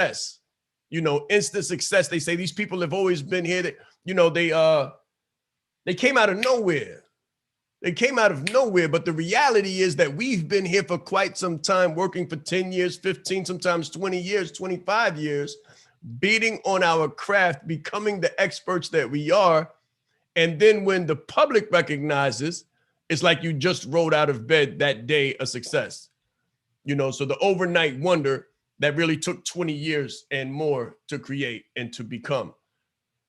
success, instant success. They say these people have always been here. That, they came out of nowhere. They came out of nowhere. But the reality is that we've been here for quite some time, working for 10 years, 15, sometimes 20 years, 25 years, beating on our craft, becoming the experts that we are. And then when the public recognizes, it's like you just rolled out of bed that day, a success. So the overnight wonder that really took 20 years and more to create and to become.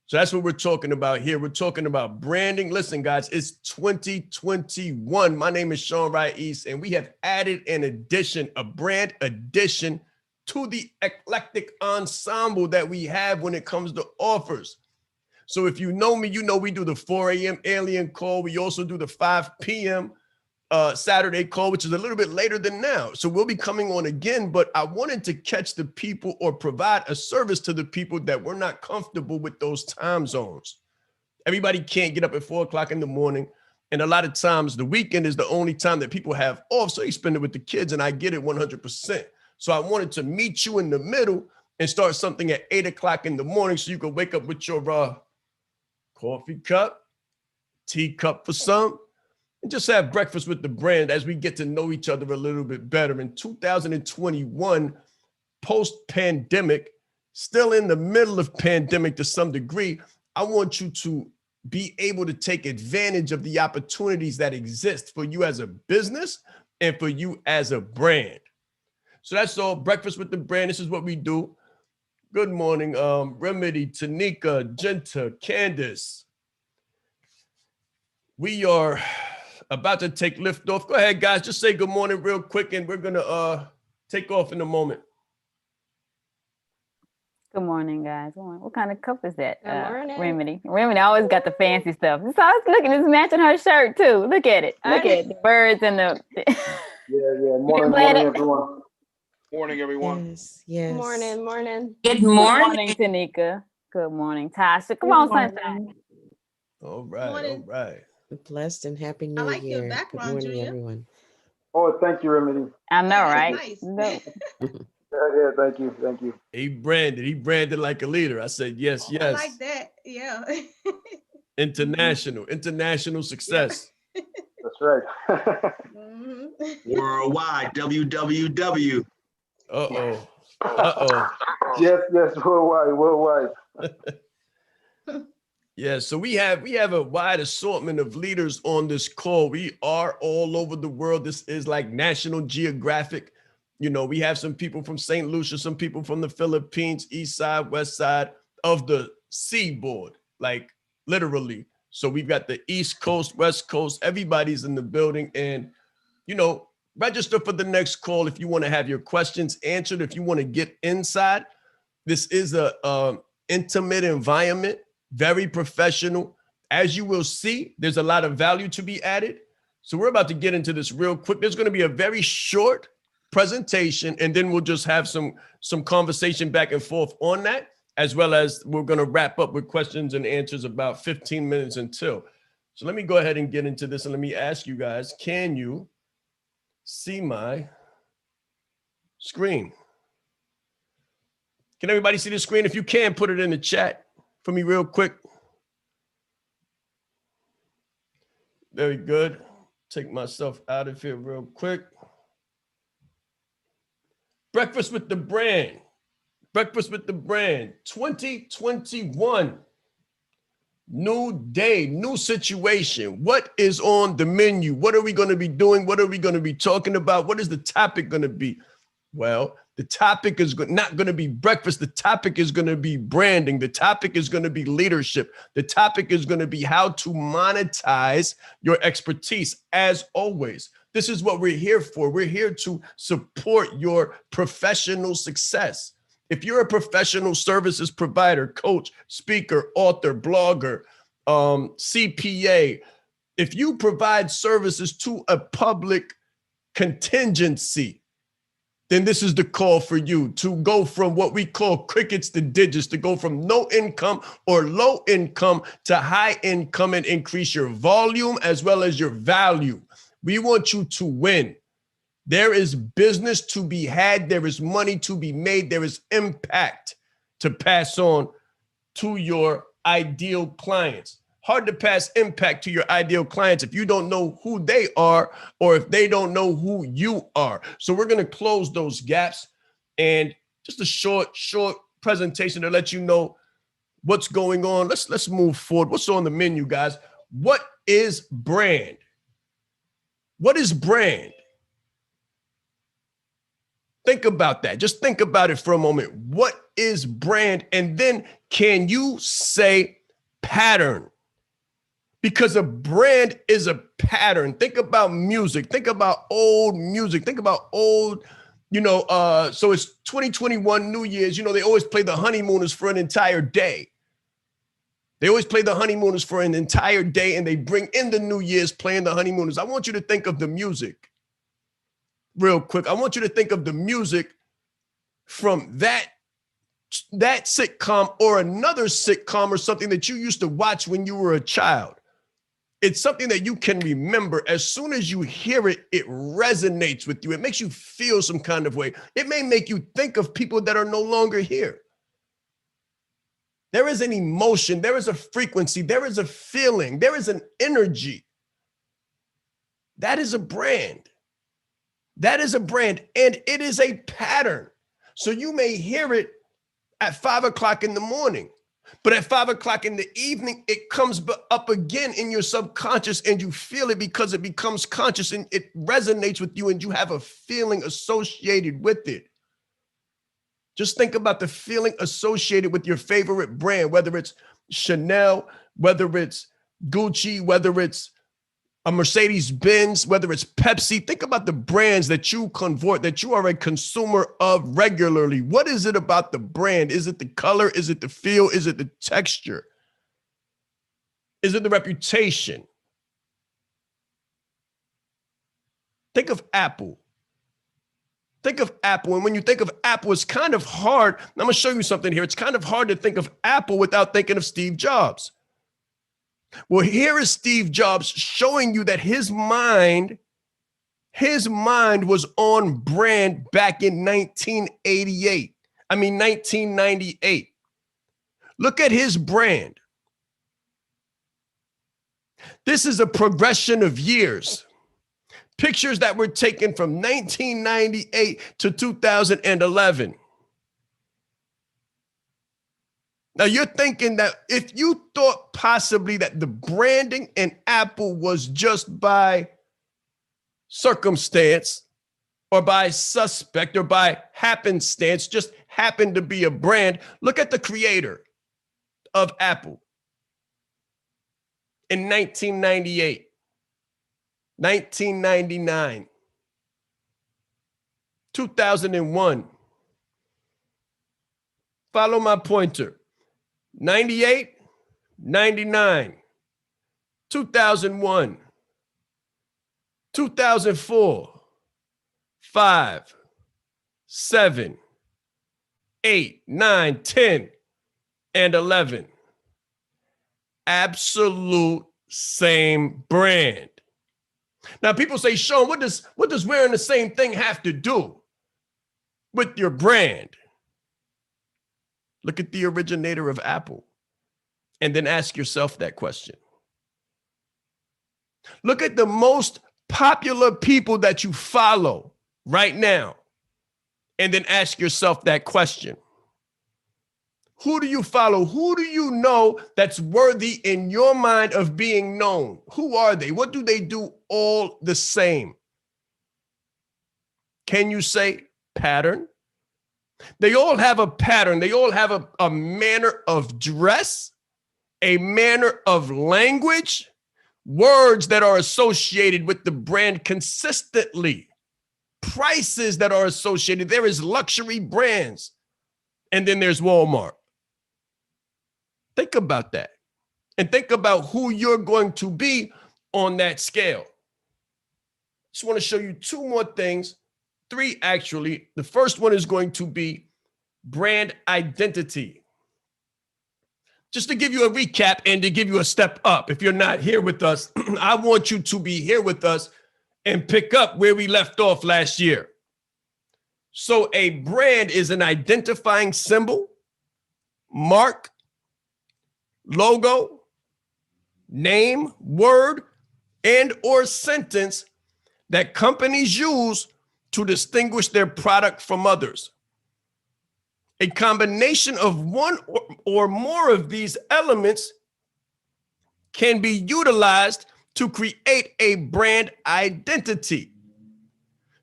So that's what we're talking about here. We're talking about branding. Listen, guys, it's 2021. My name is Sean Rais, and we have added an addition, a brand addition to the eclectic ensemble that we have when it comes to offers. So if you know me, we do the 4 a.m. alien call. We also do the 5 p.m. Saturday call, which is a little bit later than now. So we'll be coming on again, but I wanted to catch the people or provide a service to the people that were not comfortable with those time zones. Everybody can't get up at 4 o'clock in the morning. And a lot of times the weekend is the only time that people have off. So you spend it with the kids, and I get it 100%. So I wanted to meet you in the middle and start something at 8 o'clock in the morning so you can wake up with your coffee cup, tea cup for some, and just have breakfast with the brand as we get to know each other a little bit better. In 2021, post-pandemic, still in the middle of pandemic to some degree, I want you to be able to take advantage of the opportunities that exist for you as a business and for you as a brand. So that's all. Breakfast with the brand. This is what we do. Good morning, Remedy, Tanika, Genta, Candace. We are about to take liftoff. Go ahead, guys. Just say good morning real quick, and we're going to take off in a moment. Good morning, guys. What kind of cup is that? Remedy. Remedy always got the fancy stuff. So I was looking, it's matching her shirt, too. Look at it. Look at the birds and the... Yeah. Morning, everyone. Morning, everyone. Yes. Morning. Good morning, Tanika. Good morning, Tasha. Come on, Sunshine. All right. Blessed and happy new year. I like year. your background, Good morning, Julia. everyone. Oh, thank you, Remedy. I know, right? Nice. No. Yeah, thank you. He branded like a leader. I said, yes. I like that. Yeah. International success. That's right. Worldwide, WWW. Uh-oh. Yes, worldwide. Yeah, so we have a wide assortment of leaders on this call. We are all over the world. This is like National Geographic. We have some people from St. Lucia, some people from the Philippines, east side, west side of the seaboard, like literally. So we've got the East Coast, West Coast, everybody's in the building. And, register for the next call if you want to have your questions answered, if you want to get inside. This is a intimate environment, very professional. As you will see, there's a lot of value to be added. So we're about to get into this real quick. There's going to be a very short presentation, and then we'll just have some conversation back and forth on that, as well as we're going to wrap up with questions and answers about 15 minutes until. So let me go ahead and get into this, and let me ask you guys, can you see my screen? Can everybody see the screen? If you can, put it in the chat for me real quick. Very good. Take myself out of here real quick. Breakfast with the brand. 2021. New day, new situation. What is on the menu? What are we going to be doing? What are we going to be talking about? What is the topic going to be? Well, the topic is not going to be breakfast. The topic is going to be branding. The topic is going to be leadership. The topic is going to be how to monetize your expertise. As always, this is what we're here for. We're here to support your professional success. If you're a professional services provider, coach, speaker, author, blogger, CPA, if you provide services to a public contingency, then this is the call for you to go from what we call crickets to digits, to go from no income or low income to high income and increase your volume as well as your value. We want you to win. There is business to be had. There is money to be made. There is impact to pass on to your ideal clients. Hard to pass impact to your ideal clients if you don't know who they are or if they don't know who you are. So we're going to close those gaps, and just a short presentation to let you know what's going on. Let's move forward. What's on the menu, guys? What is brand? What is brand? Think about that. Just think about it for a moment. What is brand? And then can you say pattern? Because a brand is a pattern. Think about music. Think about old music. Think about old, so it's 2021 New Year's. They always play the Honeymooners for an entire day. They always play the Honeymooners for an entire day, and they bring in the New Year's playing the Honeymooners. I want you to think of the music real quick. I want you to think of the music from that sitcom or another sitcom or something that you used to watch when you were a child. It's something that you can remember. As soon as you hear it, it resonates with you. It makes you feel some kind of way. It may make you think of people that are no longer here. There is an emotion. There is a frequency. There is a feeling. There is an energy. That is a brand. That is a brand, and it is a pattern. So you may hear it at 5 o'clock in the morning, but at 5 o'clock in the evening, it comes up again in your subconscious, and you feel it because it becomes conscious and it resonates with you, and you have a feeling associated with it. Just think about the feeling associated with your favorite brand, whether it's Chanel, whether it's Gucci, whether it's a Mercedes-Benz, whether it's Pepsi. Think about the brands that you convert, that you are a consumer of regularly. What is it about the brand? Is it the color? Is it the feel? Is it the texture? Is it the reputation? Think of Apple. Think of Apple. And when you think of Apple, it's kind of hard. I'm going to show you something here. It's kind of hard to think of Apple without thinking of Steve Jobs. Well, here is Steve Jobs showing you that his mind was on brand back in 1998. Look at his brand. This is a progression of years. Pictures that were taken from 1998 to 2011. Now you're thinking that if you thought possibly that the branding in Apple was just by circumstance or by suspect or by happenstance, just happened to be a brand, look at the creator of Apple in 1998, 1999, 2001. Follow my pointer. 98, 99, 2001, 2004, 5, 7, 8, 9, 10, and 11. Absolute same brand. Now people say, Sean, what does wearing the same thing have to do with your brand? Look at the originator of Apple and then ask yourself that question. Look at the most popular people that you follow right now and then ask yourself that question. Who do you follow? Who do you know that's worthy in your mind of being known? Who are they? What do they do all the same? Can you say pattern? They all have a pattern. They all have a manner of dress, a manner of language, words that are associated with the brand consistently, prices that are associated. There is luxury brands, and then there's Walmart. Think about that, and think about who you're going to be on that scale. Just want to show you two more things. 3, actually. The first one is going to be brand identity. Just to give you a recap and to give you a step up. If you're not here with us, I want you to be here with us and pick up where we left off last year. So a brand is an identifying symbol, mark, logo, name, word, and or sentence that companies use to distinguish their product from others. A combination of one or more of these elements can be utilized to create a brand identity.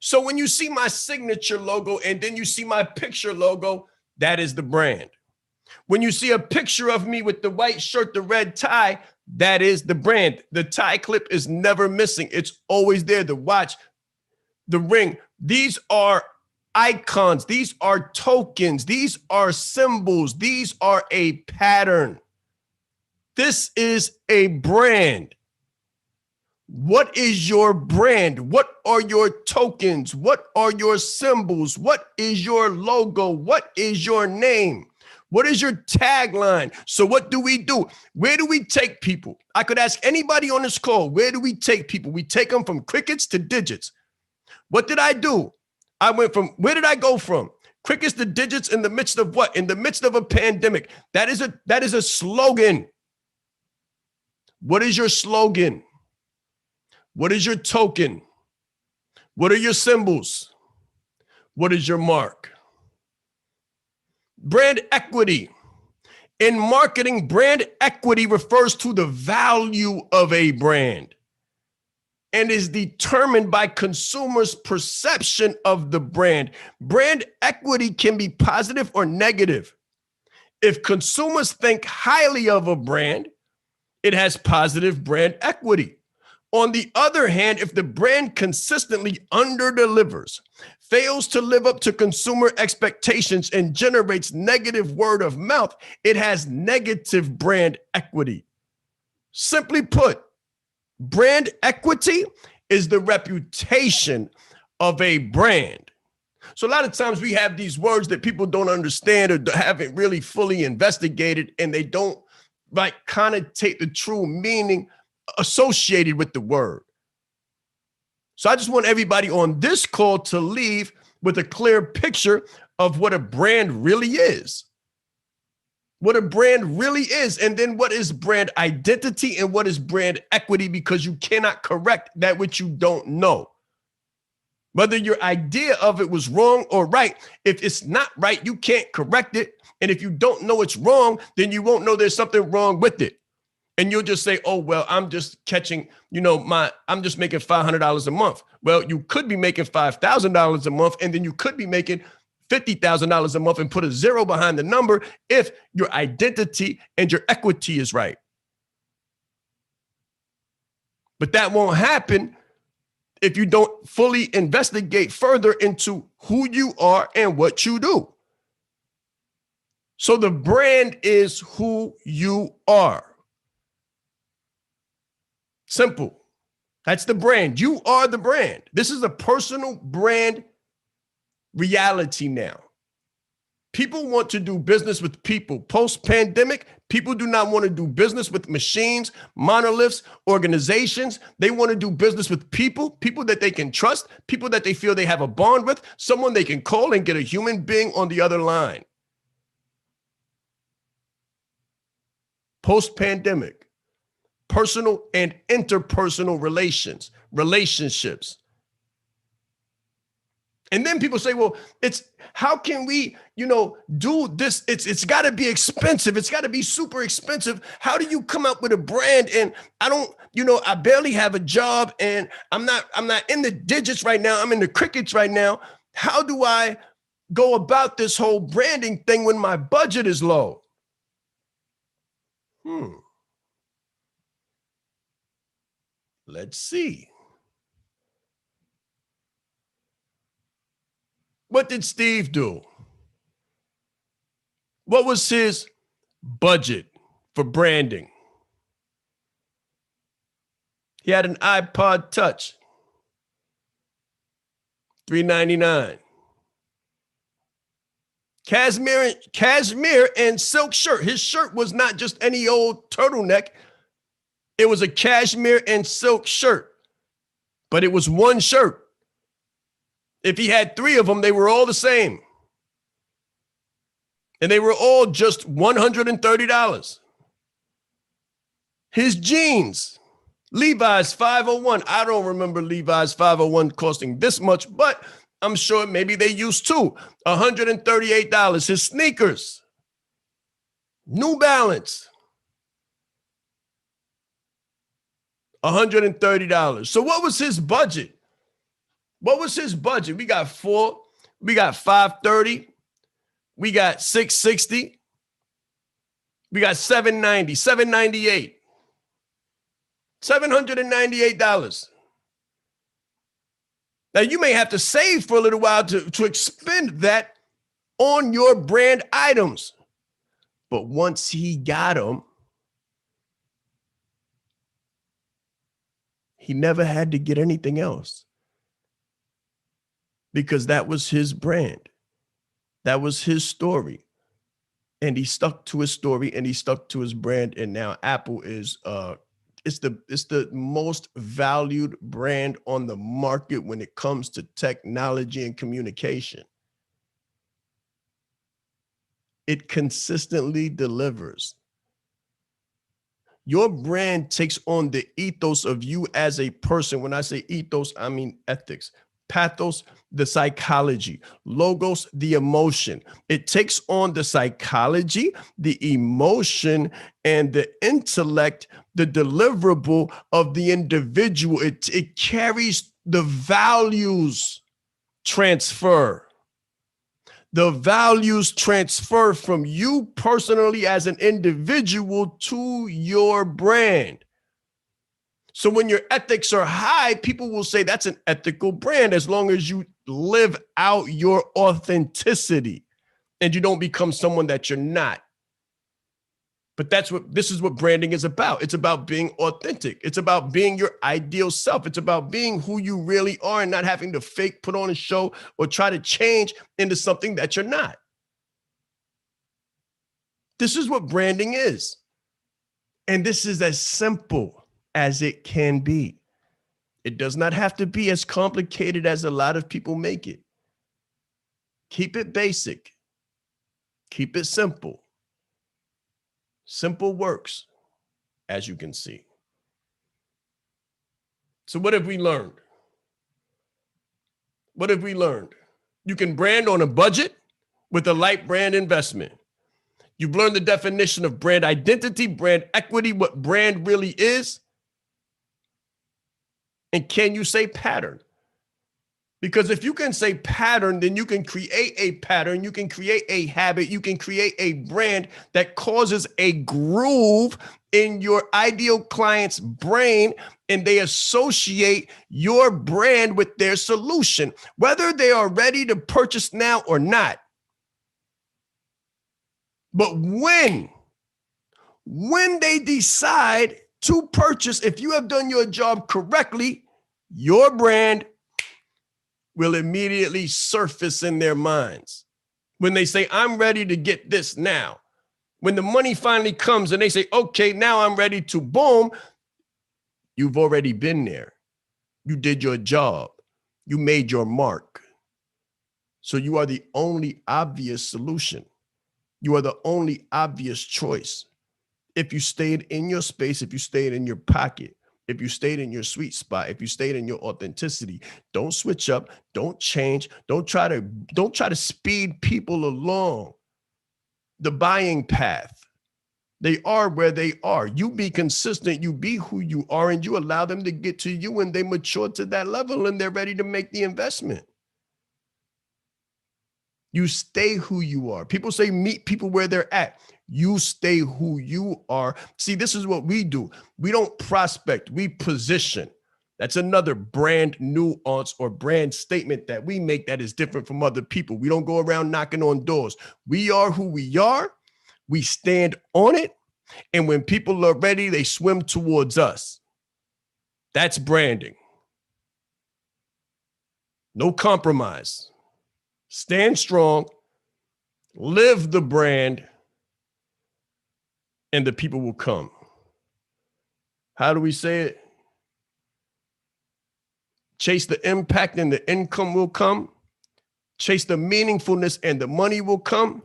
So when you see my signature logo and then you see my picture logo, that is the brand. When you see a picture of me with the white shirt, the red tie, that is the brand. The tie clip is never missing. It's always there. The watch, the ring. These are icons. These are tokens. These are symbols. These are a pattern. This is a brand. What is your brand? What are your tokens? What are your symbols? What is your logo? What is your name? What is your tagline? So what do we do? Where do we take people? I could ask anybody on this call, where do we take people? We take them from crickets to digits. What did I do? I went from, where did I go from? Crickets to digits in the midst of what? In the midst of a pandemic. That is a slogan. What is your slogan? What is your token? What are your symbols? What is your mark? Brand equity. In marketing, brand equity refers to the value of a brand and is determined by consumers' perception of the brand. Brand equity can be positive or negative. If consumers think highly of a brand, it has positive brand equity. On the other hand, if the brand consistently underdelivers, fails to live up to consumer expectations, and generates negative word of mouth, it has negative brand equity. Simply put, brand equity is the reputation of a brand. So a lot of times we have these words that people don't understand or haven't really fully investigated, and they don't connotate the true meaning associated with the word. So I just want everybody on this call to leave with a clear picture of what a brand really is. What a brand really is, and then what is brand identity and what is brand equity, because you cannot correct that which you don't know. Whether your idea of it was wrong or right, if it's not right, you can't correct it. And if you don't know it's wrong, then you won't know there's something wrong with it. And you'll just say, oh, well, I'm just catching, I'm just making $500 a month. Well, you could be making $5,000 a month, and then you could be making $50,000 a month and put a zero behind the number if your identity and your equity is right. But that won't happen if you don't fully investigate further into who you are and what you do. So the brand is who you are. Simple. That's the brand. You are the brand. This is a personal brand reality now. People want to do business with people. Post-pandemic, people do not want to do business with machines, monoliths, organizations. They want to do business with people, people that they can trust, people that they feel they have a bond with, someone they can call and get a human being on the other line. Post-pandemic. Personal and interpersonal relationships. And then people say, well, how can we, do this? It's got to be expensive. It's got to be super expensive. How do you come up with a brand? And I barely have a job, and I'm not in the digits right now. I'm in the crickets right now. How do I go about this whole branding thing when my budget is low? Let's see. What did Steve do? What was his budget for branding? He had an iPod Touch, $399. Cashmere and silk shirt. His shirt was not just any old turtleneck. It was a cashmere and silk shirt. but it was one shirt. If he had 3 of them, they were all the same. And they were all just $130. His jeans, Levi's 501. I don't remember Levi's 501 costing this much, but I'm sure maybe they used to. $138. His sneakers, New Balance, $130. So what was his budget? What was his budget? We got 4, we got 530, we got 660, we got 790, 798. $798. Now, you may have to save for a little while to expend that on your brand items. But once he got them, he never had to get anything else because that was his brand. That was his story. And he stuck to his story and he stuck to his brand. And now Apple is it's the most valued brand on the market when it comes to technology and communication. It consistently delivers. Your brand takes on the ethos of you as a person. When I say ethos, I mean ethics. Pathos, the psychology. Logos, the emotion. It takes on the psychology, the emotion, and the intellect, the deliverable of the individual. It carries the values transfer. The values transfer from you personally as an individual to your brand. So when your ethics are high, people will say that's an ethical brand as long as you live out your authenticity and you don't become someone that you're not. But this is what branding is about. It's about being authentic. It's about being your ideal self. It's about being who you really are and not having to fake, put on a show, or try to change into something that you're not. This is what branding is. And this is as simple as it can be. It does not have to be as complicated as a lot of people make it. Keep it basic. Keep it simple. Simple works, as you can see. So what have we learned? What have we learned? You can brand on a budget with a light brand investment. You've learned the definition of brand identity, brand equity, what brand really is. And can you say pattern? Because if you can say pattern, then you can create a pattern, you can create a habit, you can create a brand that causes a groove in your ideal client's brain, and they associate your brand with their solution, whether they are ready to purchase now or not. But when they decide to purchase, if you have done your job correctly, your brand will immediately surface in their minds. When they say, I'm ready to get this now. When the money finally comes and they say, okay, now I'm ready to boom, you've already been there. You did your job. You made your mark. So you are the only obvious solution. You are the only obvious choice. If you stayed in your space, if you stayed in your pocket, if you stayed in your sweet spot, if you stayed in your authenticity, don't switch up, don't change, don't try to speed people along the buying path. They are where they are. You be consistent, you be who you are, and you allow them to get to you when they mature to that level and they're ready to make the investment. You stay who you are. People say meet people where they're at. You stay who you are. See, this is what we do. We don't prospect, we position. That's another brand nuance or brand statement that we make that is different from other people. We don't go around knocking on doors. We are who we are. We stand on it. And when people are ready, they swim towards us. That's branding. No compromise. Stand strong, live the brand, and the people will come. How do we say it? Chase the impact and the income will come. Chase the meaningfulness and the money will come.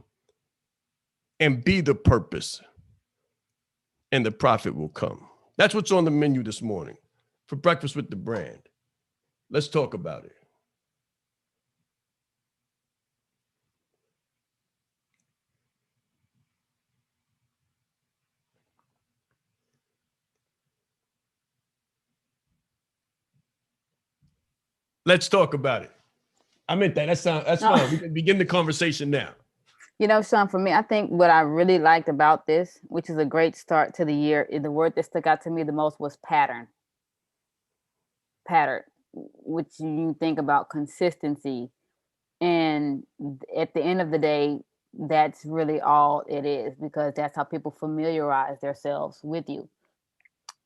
And be the purpose and the profit will come. That's what's on the menu this morning for Breakfast with the Brand. Let's talk about it. Let's talk about it. I meant that. That's fine. We can begin the conversation now. You know, Sean, for me, I think what I really liked about this, which is a great start to the year, the word that stuck out to me the most was pattern. Pattern, which you think about consistency. And at the end of the day, that's really all it is, because that's how people familiarize themselves with you.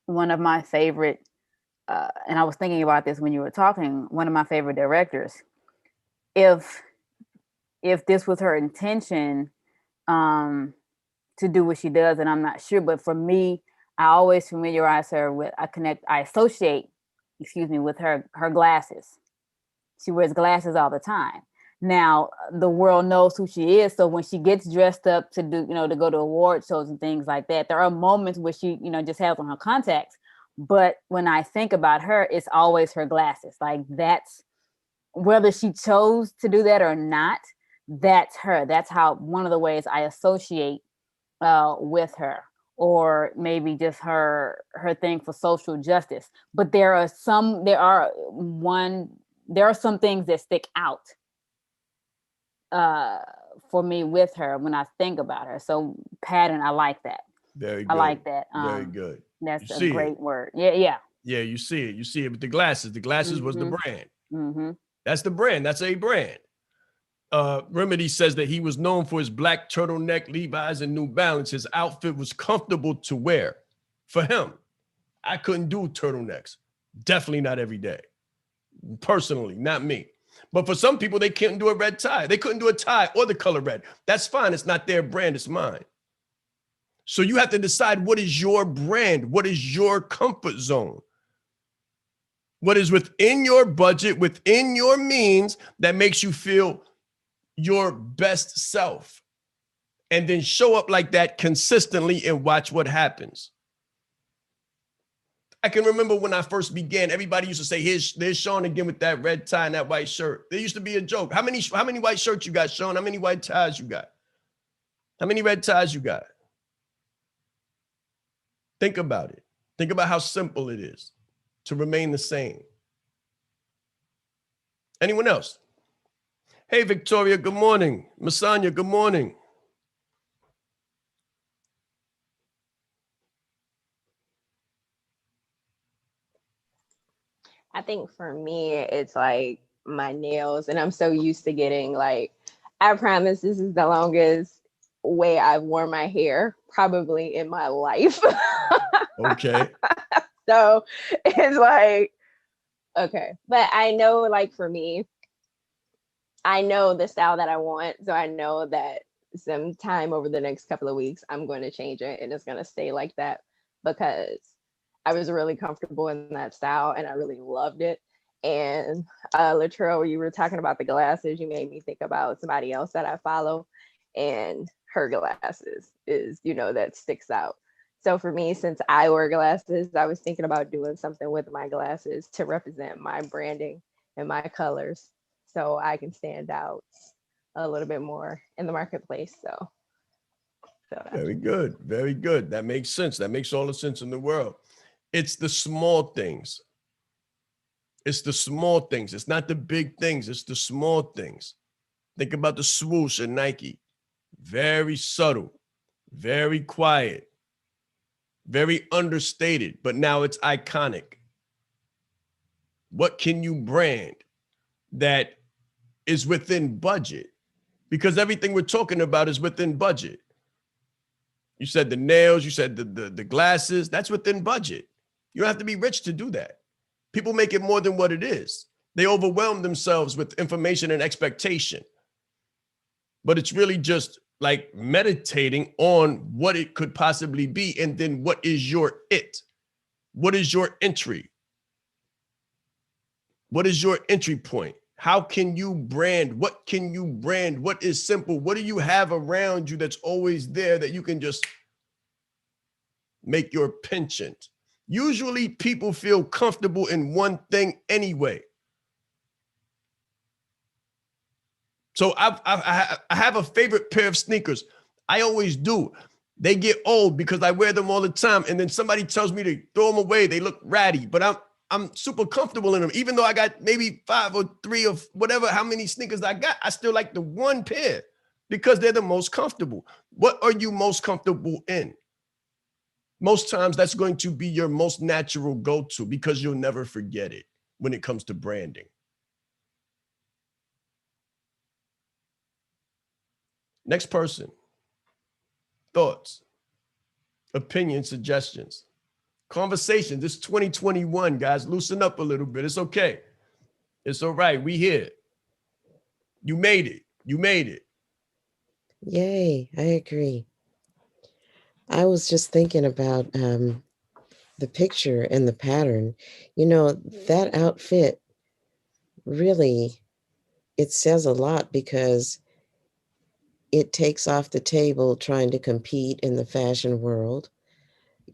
One of my favorite, and I was thinking about this when you were talking, one of my favorite directors, if this was her intention to do what she does, and I'm not sure, but for me, I always familiarize her with, I associate with her glasses. She wears glasses all the time. Now, the world knows who she is. So when she gets dressed up to do, to go to award shows and things like that, there are moments where she, just has on her contacts. But when I think about her, it's always her glasses. Like, that's, whether she chose to do that or not, that's her. That's how, one of the ways I associate with her, or maybe just her thing for social justice. But there are some things that stick out for me with her when I think about her. So pattern, I like that. Very good. I like that. Very good. That's a great word. Yeah. Yeah, you see it with the glasses. The glasses was the brand. Mm-hmm. That's the brand. That's a brand. Remedy says that he was known for his black turtleneck, Levi's, and New Balance. His outfit was comfortable to wear. For him, I couldn't do turtlenecks. Definitely not every day. Personally, not me. But for some people, they couldn't do a red tie. They couldn't do a tie or the color red. That's fine. It's not their brand. It's mine. So you have to decide, what is your brand? What is your comfort zone? What is within your budget, within your means, that makes you feel your best self? And then show up like that consistently and watch what happens. I can remember when I first began, everybody used to say, there's Sean again with that red tie and that white shirt. There used to be a joke. How many white shirts you got, Sean? How many white ties you got? How many red ties you got? Think about it. Think about how simple it is to remain the same. Anyone else? Hey, Victoria, good morning. Masanya, good morning. I think for me, it's like my nails, and I'm so used to getting, like, I promise this is the longest way I've worn my hair probably in my life. Okay. So it's like, okay. But I know, like, for me, I know the style that I want. So I know that sometime over the next couple of weeks, I'm going to change it, and it's going to stay like that, because I was really comfortable in that style and I really loved it. And Latrell, you were talking about the glasses, you made me think about somebody else that I follow, and her glasses is, that sticks out. So for me, since I wear glasses, I was thinking about doing something with my glasses to represent my branding and my colors, so I can stand out a little bit more in the marketplace. So Very good. Very good. That makes sense. That makes all the sense in the world. It's the small things. It's the small things. It's not the big things. It's the small things. Think about the swoosh at Nike. Very subtle, very quiet, very understated, but now it's iconic. What can you brand that is within budget? Because everything we're talking about is within budget. You said the nails, you said the glasses, that's within budget. You don't have to be rich to do that. People make it more than what it is. They overwhelm themselves with information and expectation. But it's really just like meditating on what it could possibly be. And then what is your it? What is your entry? What is your entry point? How can you brand? What can you brand? What is simple? What do you have around you that's always there that you can just make your penchant? Usually people feel comfortable in one thing anyway. So I have a favorite pair of sneakers. I always do. They get old because I wear them all the time. And then somebody tells me to throw them away. They look ratty, but I'm super comfortable in them. Even though I got maybe 5 or 3 or whatever, how many sneakers I got, I still like the one pair because they're the most comfortable. What are you most comfortable in? Most times that's going to be your most natural go-to because you'll never forget it when it comes to branding. Next person. Thoughts, opinions, suggestions, conversations. It's 2021, guys. Loosen up a little bit. It's okay. It's all right. We here. You made it. You made it. Yay, I agree. I was just thinking about the picture and the pattern. You know, that outfit really, it says a lot because it takes off the table trying to compete in the fashion world,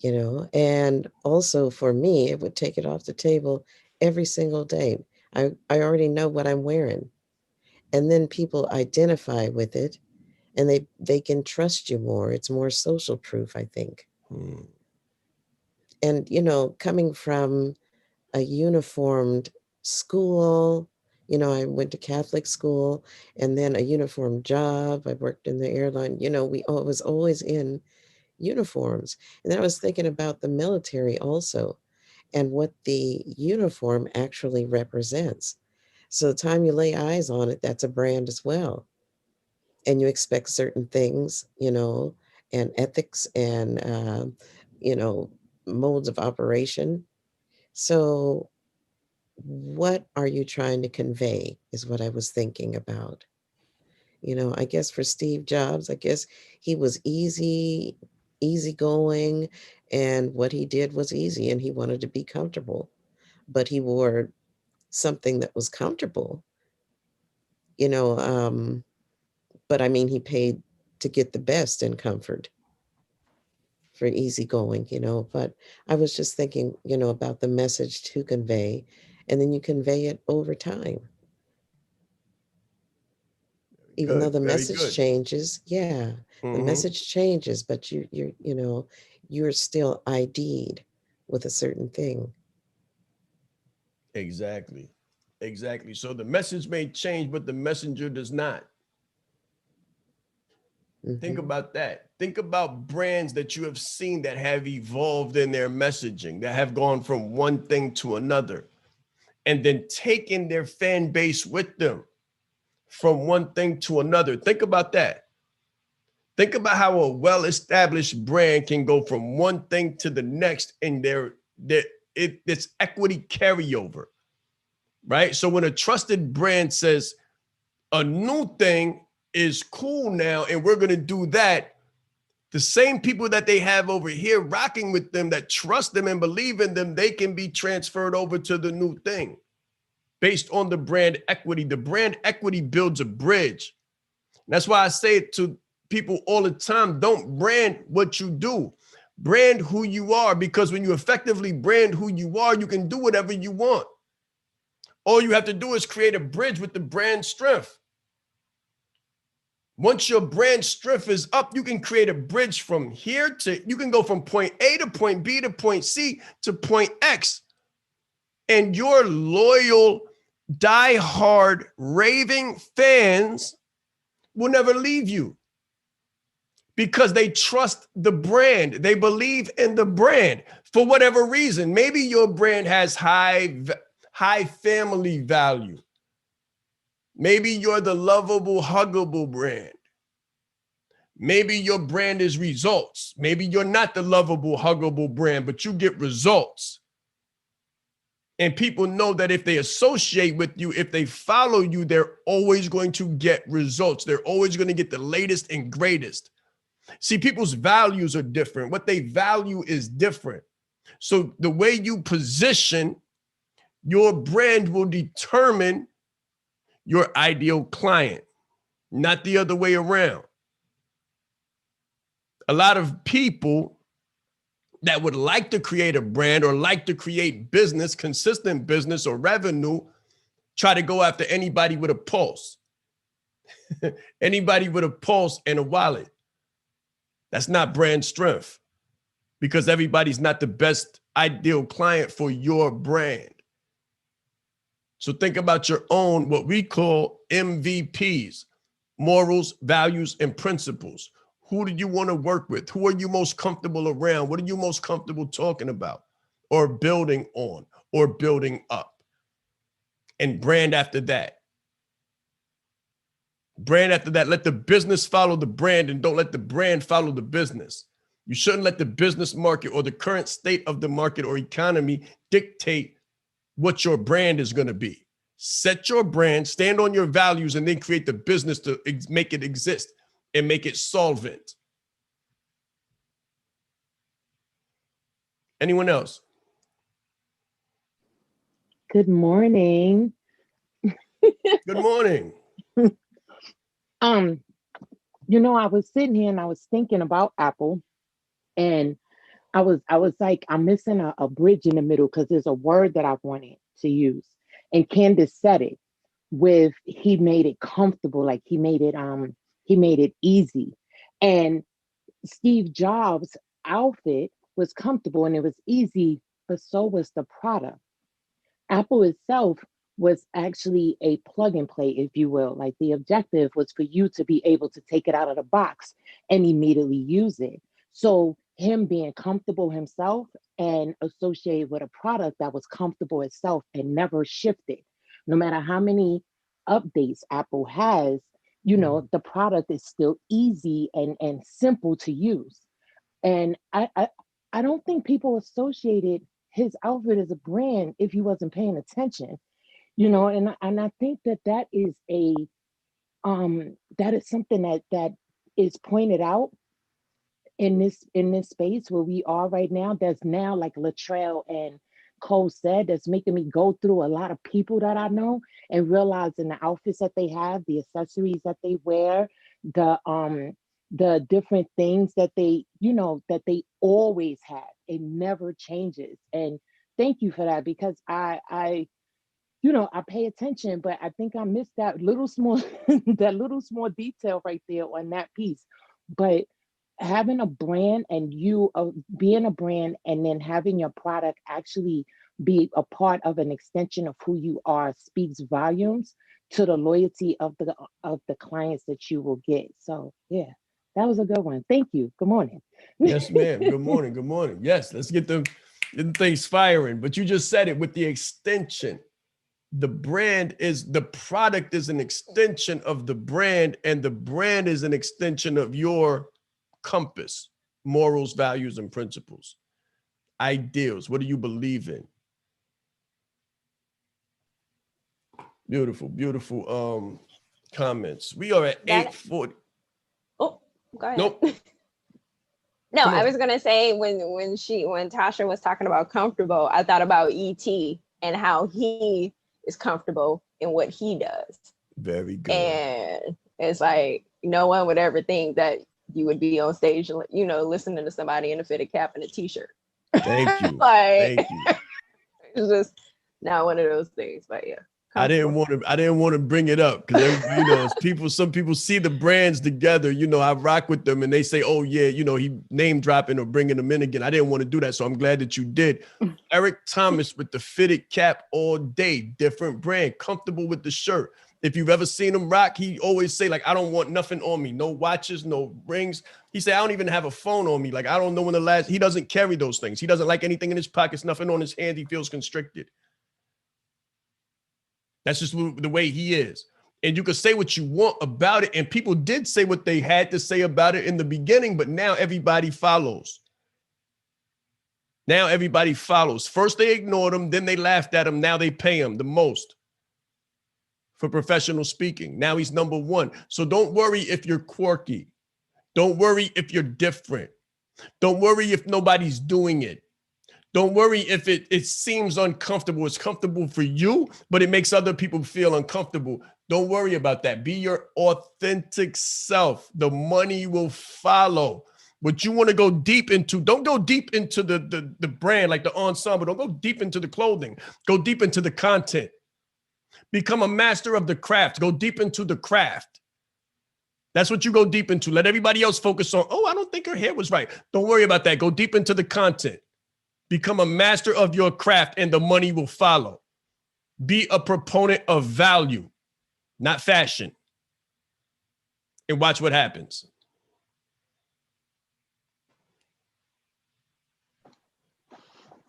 you know, and also for me, it would take it off the table every single day. I already know what I'm wearing. And then people identify with it and they can trust you more. It's more social proof, I think. And, you know, coming from a uniformed school, you know, I went to Catholic school and then a uniform job. I worked in the airline, you know, was always in uniforms. And then I was thinking about the military also and what the uniform actually represents. So the time you lay eyes on it, that's a brand as well. And you expect certain things, you know, and ethics and, you know, modes of operation. So what are you trying to convey is what I was thinking about. You know, I guess for Steve Jobs, I guess he was easygoing, and what he did was easy, and he wanted to be comfortable, but he wore something that was comfortable, you know, but I mean, he paid to get the best in comfort for easygoing, you know, but I was just thinking, you know, about the message to convey, and then you convey it over time. Even though Good. the Very message good. changes, yeah, the message changes, but you know, you're still ID'd with a certain thing. Exactly. Exactly. So the message may change, but the messenger does not. Think Mm-hmm. about that. Think about brands that you have seen that have evolved in their messaging, that have gone from one thing to another, and then taken their fan base with them from one thing to another. Think about that. Think about how a well-established brand can go from one thing to the next in it's equity carryover, right? So when a trusted brand says a new thing is cool now and we're going to do that, the same people that they have over here rocking with them that trust them and believe in them, they can be transferred over to the new thing based on the brand equity. The brand equity builds a bridge. That's why I say it to people all the time. Don't brand what you do. Brand who you are, because when you effectively brand who you are, you can do whatever you want. All you have to do is create a bridge with the brand strength. Once your brand strength is up, you can create a bridge from here to, you can go from point A to point B to point C to point X. And your loyal, die-hard, raving fans will never leave you because they trust the brand. They believe in the brand for whatever reason. Maybe your brand has high family value. Maybe you're the lovable, huggable brand. Maybe your brand is results. Maybe you're not the lovable, huggable brand, but you get results. And people know that if they associate with you, if they follow you, they're always going to get results. They're always going to get the latest and greatest. See, people's values are different. What they value is different. So the way you position Your brand will determine your ideal client, not the other way around. A lot of people that would like to create a brand or like to create business, consistent business or revenue, try to go after anybody with a pulse. Anybody with a pulse and a wallet. That's not brand strength, because everybody's not the best ideal client for your brand. So think about your own, what we call MVPs, morals, values, and principles. Who do you want to work with? Who are you most comfortable around? What are you most comfortable talking about or building on or building up? And brand after that. Brand after that. Let the business follow the brand and don't let the brand follow the business. You shouldn't let the business market or the current state of the market or economy dictate what your brand is going to be. Set your brand, stand on your values, and then create the business to make it exist and make it solvent. Anyone else? Good morning. Good morning. I was sitting here and I was thinking about Apple, and I was like, I'm missing a bridge in the middle because there's a word that I wanted to use. And Candace said it with he made it comfortable, like he made it easy. And Steve Jobs' outfit was comfortable and it was easy, but so was the product. Apple itself was actually a plug and play, if you will. Like the objective was for you to be able to take it out of the box and immediately use it. So him being comfortable himself and associated with a product that was comfortable itself and never shifted. No matter how many updates Apple has, the product is still easy and simple to use. And I don't think people associated his outfit as a brand if he wasn't paying attention, and I think that is that is something that is pointed out in this space where we are right now. That's now, like Latrell and Cole said, that's making me go through a lot of people that I know and realizing the outfits that they have, the accessories that they wear, the different things that they always have. It never changes. And thank you for that, because I pay attention, but I think I missed that little small detail right there on that piece. But having a brand and being a brand and then having your product actually be a part of an extension of who you are speaks volumes to the loyalty of the clients that you will get. So yeah, that was a good one. Thank you. Good morning. Yes, ma'am. Good morning. Good morning. Yes, let's get the things firing. But you just said it with the extension. The product is an extension of the brand, and the brand is an extension of your compass, morals, values, and principles, ideals. What do you believe in? Beautiful, beautiful comments. We are at 8:40. Oh, go ahead. Nope. No, Come on. I was gonna say when Tasha was talking about comfortable, I thought about E.T. and how he is comfortable in what he does. Very good. And it's like no one would ever think that you would be on stage, listening to somebody in a fitted cap and a t-shirt. Thank you. Like, Thank you. it's just not one of those things. But yeah. I didn't want to bring it up because some people see the brands together. I rock with them and they say, oh yeah, he name dropping or bringing them in again. I didn't want to do that, so I'm glad that you did. Eric Thomas with the fitted cap all day, different brand, comfortable with the shirt. If you've ever seen him rock, he always say like, I don't want nothing on me, no watches, no rings. He said, I don't even have a phone on me. Like, I don't know when he doesn't carry those things. He doesn't like anything in his pockets, nothing on his hand. He feels constricted. That's just the way he is. And you can say what you want about it. And people did say what they had to say about it in the beginning, but now everybody follows. Now everybody follows. First they ignored him, then they laughed at him. Now they pay him the most for professional speaking. Now he's number one. So don't worry if you're quirky. Don't worry if you're different. Don't worry if nobody's doing it. Don't worry if it seems uncomfortable. It's comfortable for you, but it makes other people feel uncomfortable. Don't worry about that. Be your authentic self. The money will follow. What you want to go deep into, don't go deep into the brand, like the ensemble. Don't go deep into the clothing. Go deep into the content. Become a master of the craft. Go deep into the craft. That's what you go deep into. Let everybody else focus on, oh, I don't think her hair was right. Don't worry about that. Go deep into the content. Become a master of your craft and the money will follow. Be a proponent of value, not fashion. And watch what happens.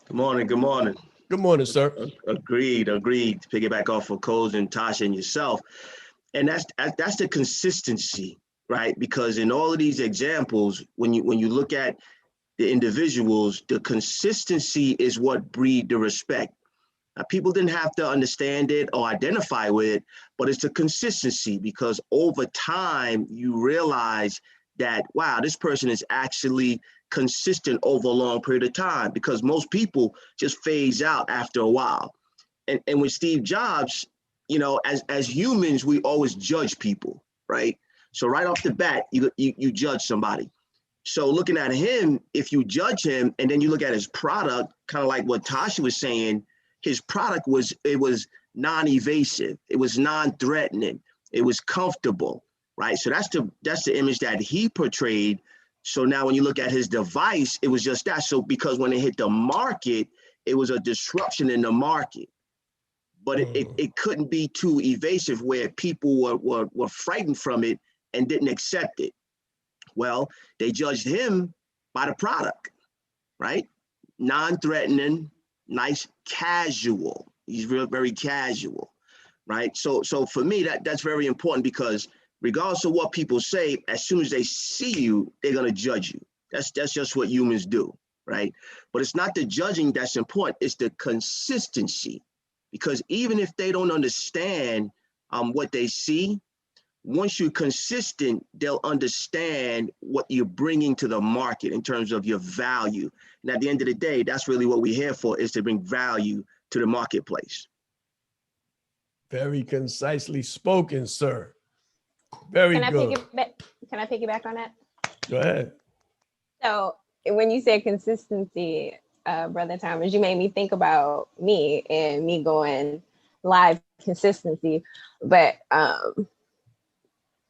Good morning. Good morning. Good morning, sir. Agreed. To piggyback off of Coles and Tasha and yourself. And that's the consistency, right? Because in all of these examples, when you look at the individuals, the consistency is what breed the respect. Now, people didn't have to understand it or identify with it, but it's the consistency, because over time you realize that, wow, this person is actually consistent over a long period of time, because most people just phase out after a while. And with Steve Jobs, you know, as humans, we always judge people, right? So right off the bat, you judge somebody. So looking at him, if you judge him and then you look at his product, kind of like what Tasha was saying, his product was non-evasive, it was non-threatening, it was comfortable, right? So that's the image that he portrayed. So now when you look at his device, it was just that. So because when it hit the market, it was a disruption in the market, but it couldn't be too evasive where people were frightened from it and didn't accept it. Well, they judged him by the product, right? Non-threatening, nice, casual. He's very casual, right? So for me, that's very important, because regardless of what people say, as soon as they see you, they're gonna judge you. That's just what humans do, right? But it's not the judging that's important, it's the consistency. Because even if they don't understand what they see, once you're consistent, they'll understand what you're bringing to the market in terms of your value. And at the end of the day, that's really what we're here for, is to bring value to the marketplace. Very concisely spoken, sir. Very good. Can I piggyback on that? Go ahead. So when you said consistency, Brother Thomas, you made me think about me and me going live consistency. But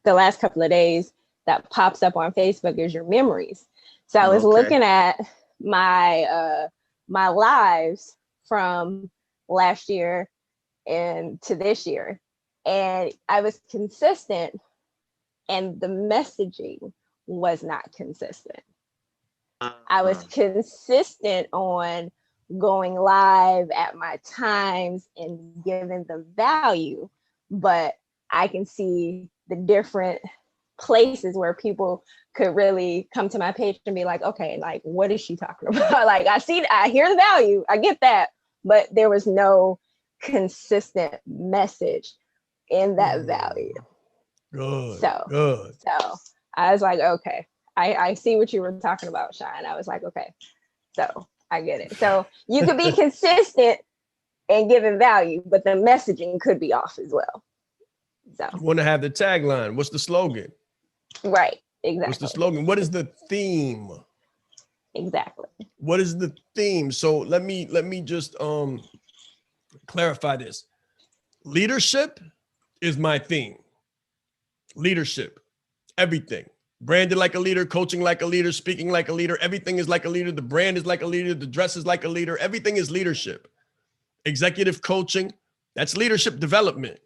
the last couple of days that pops up on Facebook is your memories. So I was looking at my my lives from last year and to this year, and I was consistent, and the messaging was not consistent. I was consistent on going live at my times and giving them value, but I can see the different places where people could really come to my page and be like, okay, like, what is she talking about? Like, I hear the value, I get that, but there was no consistent message in that value. Good. So I was like, okay, I see what you were talking about, Shine. I was like, okay, so I get it. So you could be consistent and giving value, but the messaging could be off as well. So you want to have the tagline. What's the slogan? Right. Exactly. What's the slogan? What is the theme? Exactly. What is the theme? So let me just clarify this. Leadership is my theme. Leadership, everything. Branded like a leader, coaching like a leader, speaking like a leader. Everything is like a leader. The brand is like a leader. The dress is like a leader. Everything is leadership. Executive coaching, that's leadership development.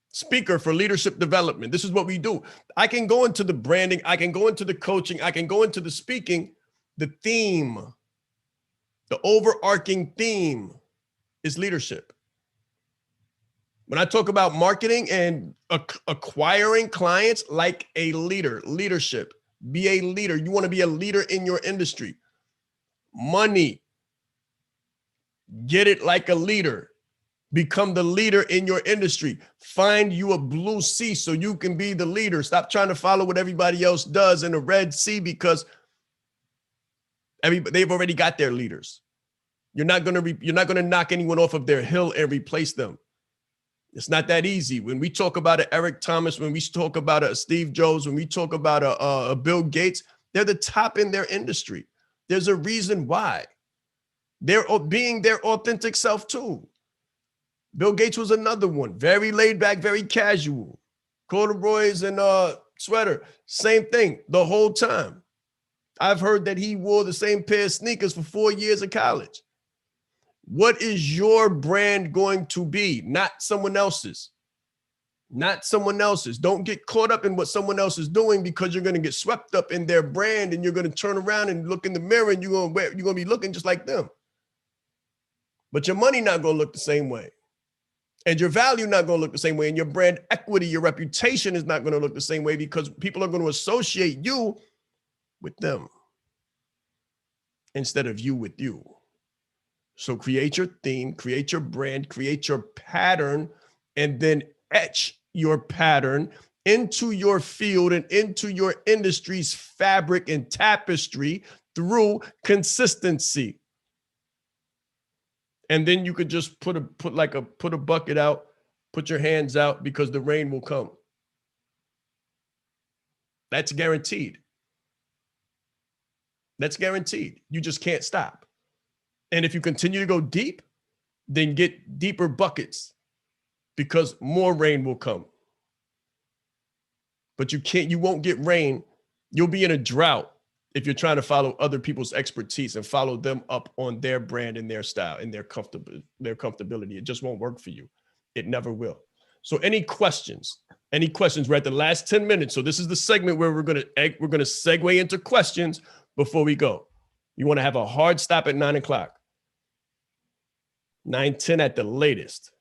Speaker for leadership development. This is what we do. I can go into the branding. I can go into the coaching. I can go into the speaking. The theme, the overarching theme is leadership. When I talk about marketing and acquiring clients like a leader, leadership, be a leader. You want to be a leader in your industry. Money, get it like a leader. Become the leader in your industry. Find you a blue sea so you can be the leader. Stop trying to follow what everybody else does in the Red Sea, because they've already got their leaders. You're not gonna knock anyone off of their hill and replace them. It's not that easy. When we talk about an Eric Thomas, when we talk about a Steve Jobs, when we talk about a Bill Gates, they're the top in their industry. There's a reason why. They're being their authentic self too. Bill Gates was another one, very laid back, very casual, corduroys and sweater, same thing the whole time. I've heard that he wore the same pair of sneakers for 4 years of college. What is your brand going to be? Not someone else's. Not someone else's. Don't get caught up in what someone else is doing, because you're going to get swept up in their brand, and you're going to turn around and look in the mirror and you're going to be looking just like them. But your money not going to look the same way. And your value not going to look the same way. And your brand equity, your reputation is not going to look the same way, because people are going to associate you with them instead of you with you. So create your theme, create your brand, create your pattern, and then etch your pattern into your field and into your industry's fabric and tapestry through consistency. And then you could just put a bucket out, put your hands out, because the rain will come. That's guaranteed. That's guaranteed. You just can't stop. And if you continue to go deep, then get deeper buckets, because more rain will come. But you won't get rain. You'll be in a drought if you're trying to follow other people's expertise and follow them up on their brand and their style and their comfortability. It just won't work for you. It never will. So any questions? Any questions? We're at the last 10 minutes. So this is the segment where we're gonna segue into questions before we go. You want to have a hard stop at 9 o'clock. 9:10 at the latest.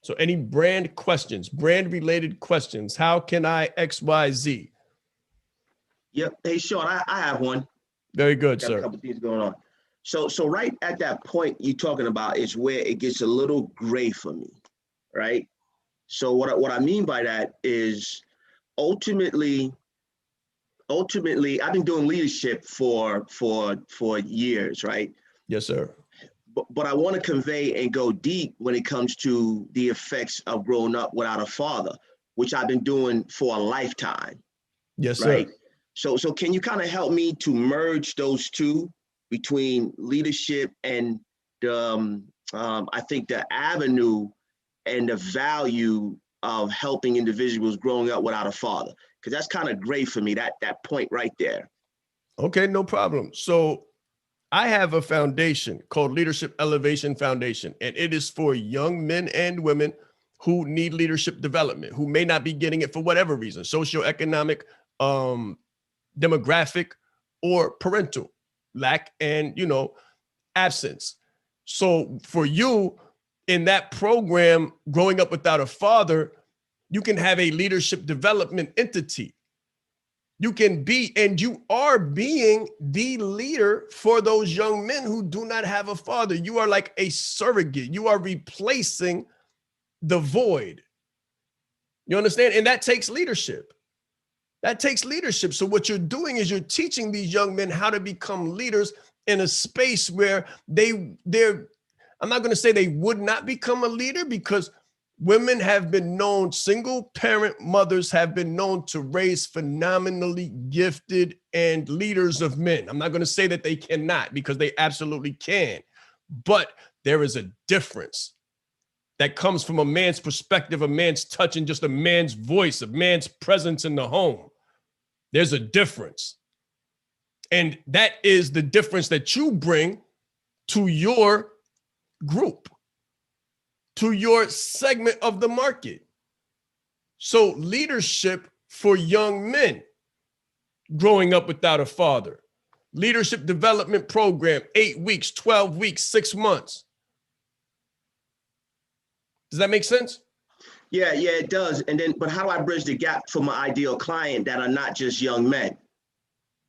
So any brand questions, brand related questions? How can I XYZ? Yep. Hey, Sean, I have one. Very good, Got sir. a couple things going on. So right at that point you're talking about is where it gets a little gray for me, right? So what I mean by that is ultimately, I've been doing leadership for years, right? Yes, sir. But I want to convey and go deep when it comes to the effects of growing up without a father, which I've been doing for a lifetime. Yes, sir. Right. So can you kind of help me to merge those two between leadership and I think the avenue and the value of helping individuals growing up without a father? Because that's kind of great for me, that point right there. Okay, no problem. So I have a foundation called Leadership Elevation Foundation, and it is for young men and women who need leadership development, who may not be getting it for whatever reason, socioeconomic, demographic, or parental lack and, absence. So for you in that program, growing up without a father, you can have a leadership development entity. You can be, and you are being the leader for those young men who do not have a father. You are like a surrogate. You are replacing the void. You understand? And that takes leadership. That takes leadership. So what you're doing is you're teaching these young men how to become leaders in a space where I'm not going to say they would not become a leader, because women have been known, single parent mothers have been known to raise phenomenally gifted and leaders of men. I'm not going to say that they cannot, because they absolutely can. But there is a difference that comes from a man's perspective, a man's touch, and just a man's voice, a man's presence in the home. There's a difference. And that is the difference that you bring to your group, to your segment of the market. So leadership for young men growing up without a father, leadership development program, 8 weeks, 12 weeks, 6 months. Does that make sense? Yeah, it does. But how do I bridge the gap for my ideal client that are not just young men?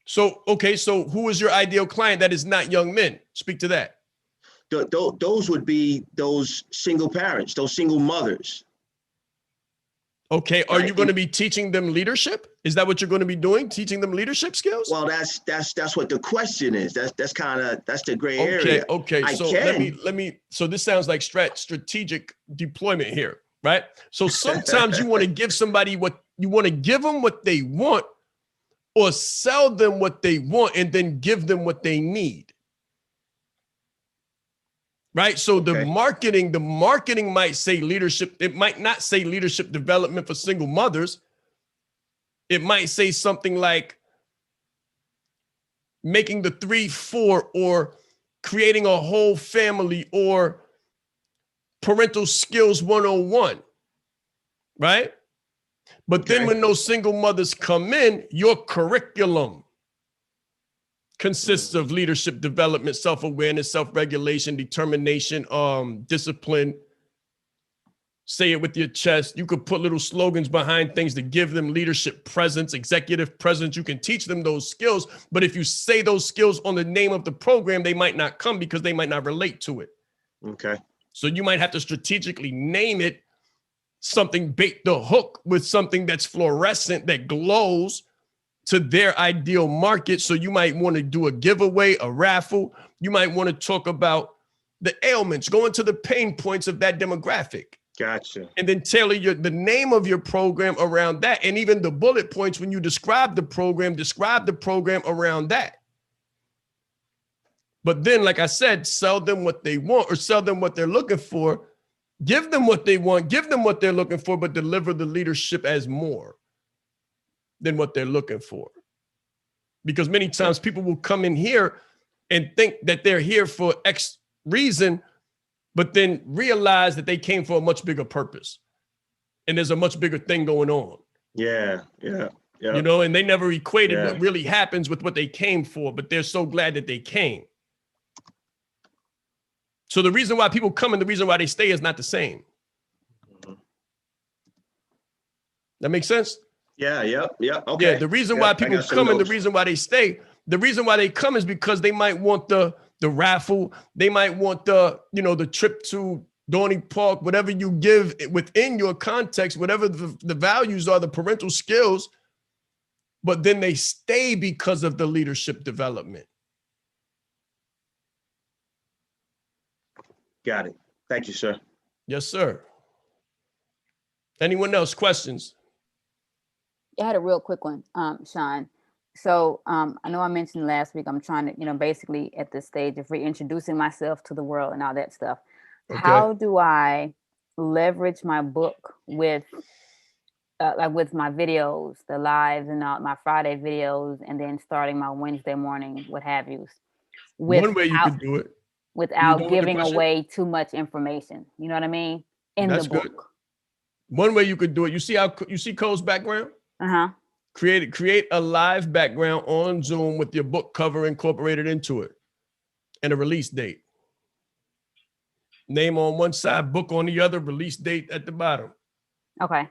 So, okay, so who is your ideal client that is not young men? Speak to that. Those would be those single parents, those single mothers. Okay. Are Right. you going to be teaching them leadership? Is that what you're going to be doing? Teaching them leadership skills? Well, that's what the question is. That's the gray Okay. area. Okay. I So can. let me, so this sounds like strategic deployment here, right? So sometimes you want to give somebody what you want to give them what they want, or sell them what they want and then give them what they need. Right. So the Okay. marketing might say leadership. It might not say leadership development for single mothers. It might say something like making the 3-4, or creating a whole family, or parental skills 101. Right. But then Okay. when those single mothers come in, your curriculum consists of leadership development, self-awareness, self-regulation, determination, discipline. Say it with your chest. You could put little slogans behind things to give them leadership presence, executive presence. You can teach them those skills. But if you say those skills on the name of the program, they might not come because they might not relate to it. Okay. So you might have to strategically name it something, bait the hook with something that's fluorescent, that glows to their ideal market. So you might want to do a giveaway, a raffle. You might want to talk about the ailments, go into the pain points of that demographic. Gotcha. And then tailor the name of your program around that. And even the bullet points, when you describe the program around that. But then, like I said, sell them what they want, or sell them what they're looking for. Give them what they want, give them what they're looking for, but deliver the leadership as more than what they're looking for. Because many times people will come in here and think that they're here for X reason, but then realize that they came for a much bigger purpose. And there's a much bigger thing going on. Yeah. You know, and they never equated what really happens with what they came for, but they're so glad that they came. So the reason why people come and the reason why they stay is not the same. That makes sense? Yeah. Okay. Yeah, the reason why people come and the reason why they stay, the reason why they come is because they might want the raffle, they might want the trip to Dorney Park, whatever you give within your context, whatever the values are, the parental skills, but then they stay because of the leadership development. Got it. Thank you, sir. Yes, sir. Anyone else? Questions? I had a real quick one, Sean. So I know I mentioned last week, I'm trying to, basically at this stage of reintroducing myself to the world and all that stuff. Okay. How do I leverage my book with like with my videos, the lives and all my Friday videos, and then starting my Wednesday morning, what have you? One way you could do it. Without giving away too much information. You know what I mean? In the book. Good. One way you could do it. You see Cole's background? Uh-huh. Create a live background on Zoom with your book cover incorporated into it and a release date. Name on one side, book on the other, release date at the bottom. Okay.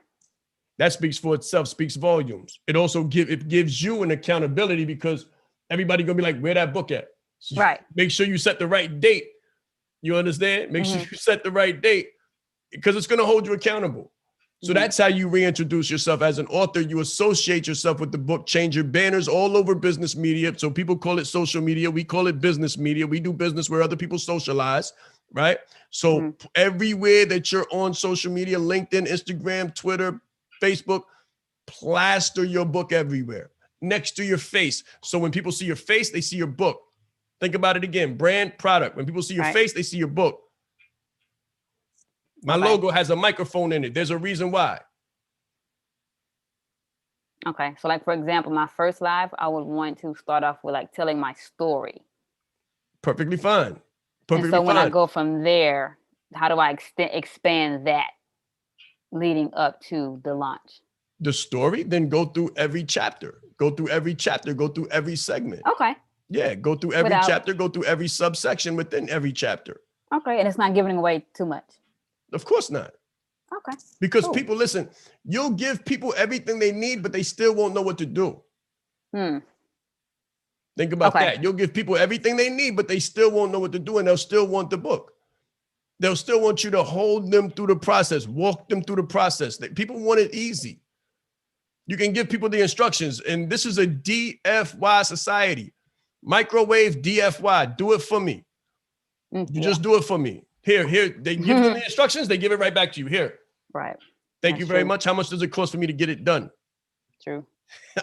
That speaks for itself, speaks volumes. It also gives you an accountability because everybody gonna be like, where that book at? So right. Make sure you set the right date. You understand? Make sure you set the right date because it's gonna hold you accountable. So that's how you reintroduce yourself as an author. You associate yourself with the book, change your banners all over business media. So people call it social media. We call it business media. We do business where other people socialize, right? So everywhere that you're on social media, LinkedIn, Instagram, Twitter, Facebook, plaster your book everywhere next to your face. So when people see your face, they see your book. Think about it again, brand, product. When people see your face, they see your book. My logo has a microphone in it. There's a reason why. Okay. So like, for example, my first live, I would want to start off with like telling my story. Perfectly fine. Perfectly fine. When I go fine. from there, how do I expand that leading up to the launch? The story, then go through every chapter. Go through every chapter. Go through every segment. Okay. Yeah, go through every chapter. Go through every subsection within every chapter. Okay. And it's not giving away too much. Of course not. Okay. Because people, listen, you'll give people everything they need, but they still won't know what to do. Think about that. You'll give people everything they need, but they still won't know what to do, and they'll still want the book. They'll still want you to hold them through the process, walk them through the process. People want it easy. You can give people the instructions, and this is a DFY society. Microwave DFY, do it for me. You just do it for me. Here, they give you the instructions, they give it right back to you. Here. Right. Thank you very much. How much does it cost for me to get it done? True.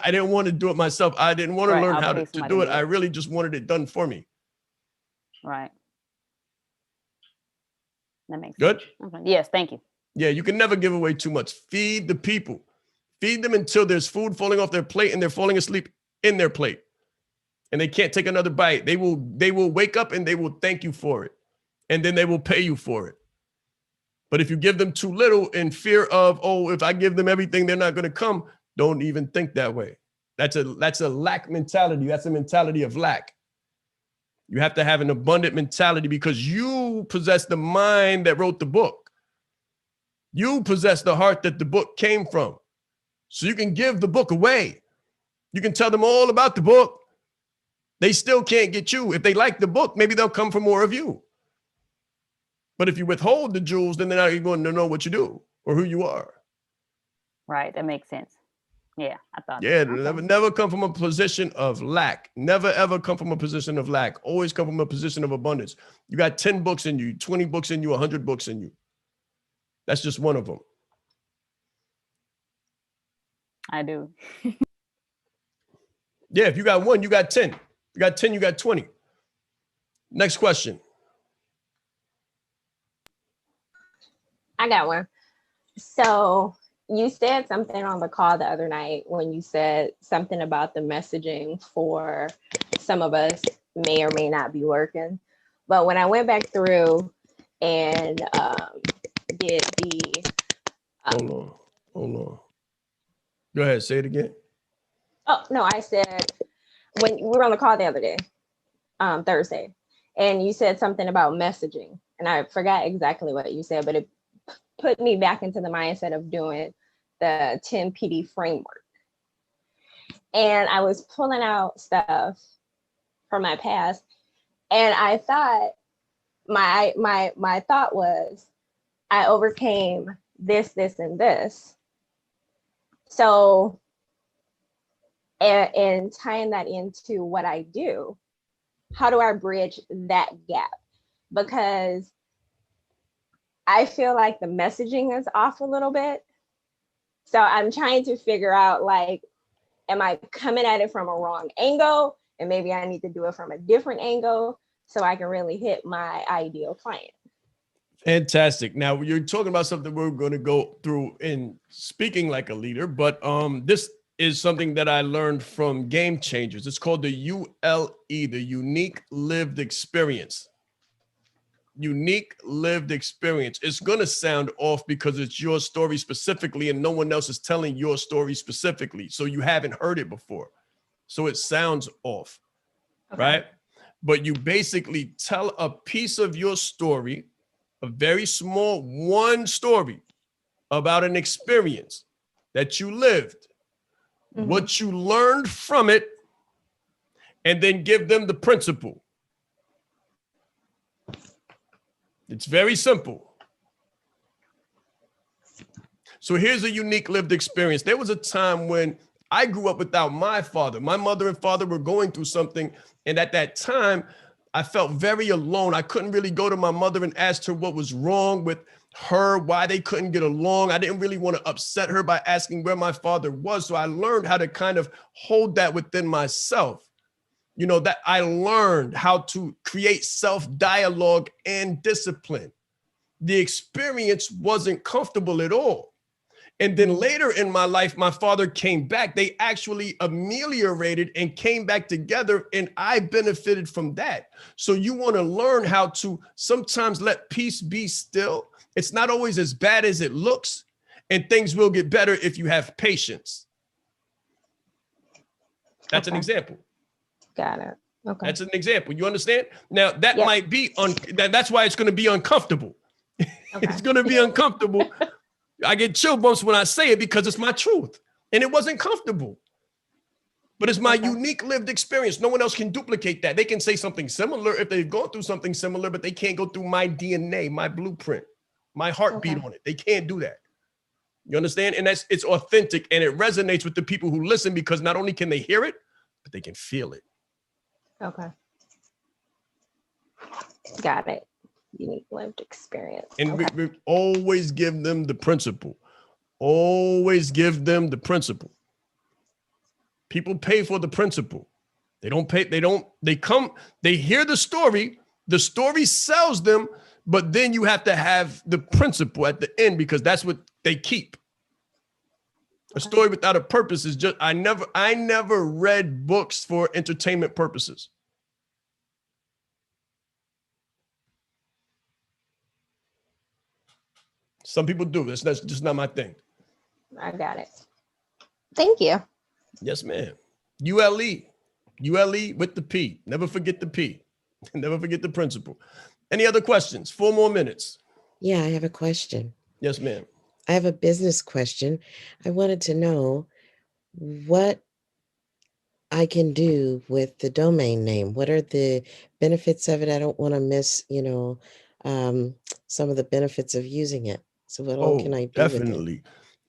I didn't want to do it myself. I didn't want to learn how to do it. I really just wanted it done for me. Right. That makes good. Sense. Okay. Yes, thank you. Yeah, you can never give away too much. Feed the people. Feed them until there's food falling off their plate and they're falling asleep in their plate. And they can't take another bite. They will wake up and they will thank you for it. And then they will pay you for it. But if you give them too little in fear of, oh, if I give them everything, they're not going to come, don't even think that way. That's a lack mentality. That's a mentality of lack. You have to have an abundant mentality because you possess the mind that wrote the book. You possess the heart that the book came from. So you can give the book away. You can tell them all about the book. They still can't get you. If they like the book, maybe they'll come for more of you. But if you withhold the jewels, then they're not even going to know what you do or who you are. Right. That makes sense. Yeah, I thought. Yeah, never come from a position of lack. Never, ever come from a position of lack. Always come from a position of abundance. You got 10 books in you, 20 books in you, 100 books in you. That's just one of them. I do. Yeah, if you got one, you got 10. You got 10, you got 20. Next question. I got one. So you said something on the call the other night when you said something about the messaging for some of us may or may not be working. But when I went back through and did the... Hold on. Go ahead, say it again. Oh, no, I said, when we were on the call the other day, Thursday, and you said something about messaging. And I forgot exactly what you said, but it put me back into the mindset of doing the 10 PD framework. And I was pulling out stuff from my past. And I thought, my thought was, I overcame this, and this. So, and tying that into what I do, how do I bridge that gap? Because I feel like the messaging is off a little bit. So I'm trying to figure out, like, am I coming at it from a wrong angle? And maybe I need to do it from a different angle so I can really hit my ideal client. Fantastic. Now you're talking about something we're going to go through in speaking like a leader, but this is something that I learned from Game Changers. It's called the ULE, the Unique Lived Experience. Unique lived experience. It's going to sound off because it's your story specifically and no one else is telling your story specifically. So you haven't heard it before. So it sounds off, okay, right? But you basically tell a piece of your story, a very small one story about an experience that you lived, what you learned from it, and then give them the principle. It's very simple. So here's a unique lived experience. There was a time when I grew up without my father. My mother and father were going through something. And at that time, I felt very alone. I couldn't really go to my mother and ask her what was wrong with her, why they couldn't get along. I didn't really want to upset her by asking where my father was. So I learned how to kind of hold that within myself. You know, that I learned how to create self-dialogue and discipline. The experience wasn't comfortable at all. And then later in my life, my father came back. They actually ameliorated and came back together, and I benefited from that. So you want to learn how to sometimes let peace be still. It's not always as bad as it looks, and things will get better if you have patience. That's an example. Got it. Okay. That's an example. You understand? Now that might be that's why it's going to be uncomfortable. Okay. It's going to be uncomfortable. I get chill bumps when I say it because it's my truth and it wasn't comfortable. But it's my Okay. unique lived experience. No one else can duplicate that. They can say something similar if they've gone through something similar, but they can't go through my DNA, my blueprint, my heartbeat Okay. on it. They can't do that. You understand? And it's authentic and it resonates with the people who listen because not only can they hear it, but they can feel it. Okay. Got it. Unique lived experience. And Okay. we always give them the principle. Always give them the principle. People pay for the principle. They don't pay. They hear the story sells them, but then you have to have the principle at the end because that's what they keep. A story without a purpose is just, I never read books for entertainment purposes. Some people do. That's just not my thing. I got it. Thank you. Yes, ma'am. ULE with the P. Never forget the P. Never forget the principle. Any other questions? 4 more minutes. Yeah, I have a question. Yes, ma'am. I have a business question. I wanted to know what I can do with the domain name. What are the benefits of it? I don't want to miss, some of the benefits of using it. So what all can Oh, I do with it? definitely.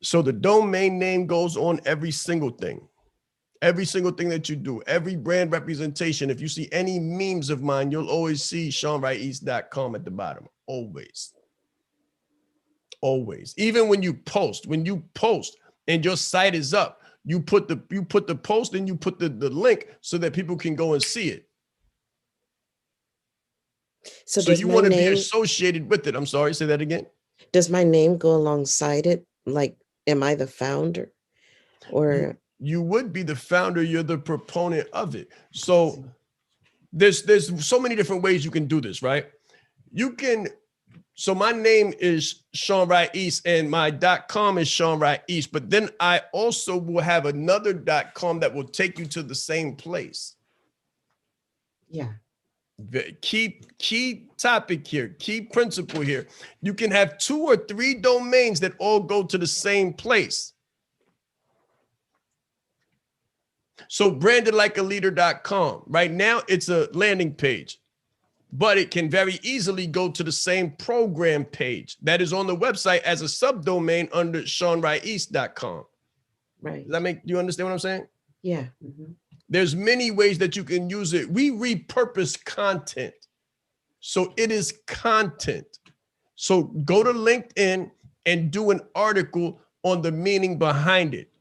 So the domain name goes on every single thing. Every single thing that you do, every brand representation. If you see any memes of mine, you'll always see SeanWrightEast.com at the bottom. Always. Always. Even when you post and your site is up, you put the post and you put the link so that people can go and see it. So So does you my want to be name associated with it. I'm sorry, say that again. does my name go alongside it? Like, am I the founder? Or You would be the founder, you're the proponent of it. So there's so many different ways you can do this, right? So my name is Sean Wright East and my .com is Sean Wright East, but then I also will have another .com that will take you to the same place. yeah. Key topic here, key principle here. You can have 2 or 3 domains that all go to the same place. So brandedlikealeader.com. Right now, it's a landing page, but it can very easily go to the same program page that is on the website as a subdomain under SeanWrightEast.com. Right. Do you understand what I'm saying? Yeah. Mhm. There's many ways that you can use it. We repurpose content. So it is content. So go to LinkedIn and do an article on the meaning behind it.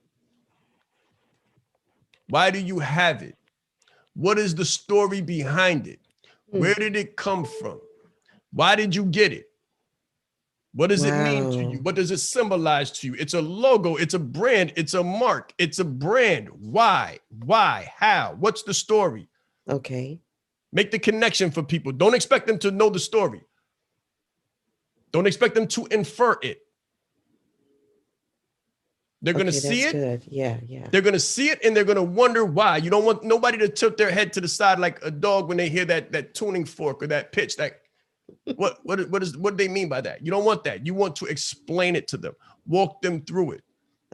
Why do you have it? What is the story behind it? Where did it come from? Why did you get it? What does it mean to you? Wow. What does it symbolize to you? It's a logo, it's a brand, it's a mark, it's a brand. Why? How? What's the story? Okay. Make the connection for people. Don't expect them to know the story. Don't expect them to infer it. They're going to see That's it. good. Yeah. They're going to see it and they're going to wonder why. You don't want nobody to tilt their head to the side like a dog when they hear that tuning fork or that pitch. What do they mean by that? You don't want that. You want to explain it to them, walk them through it.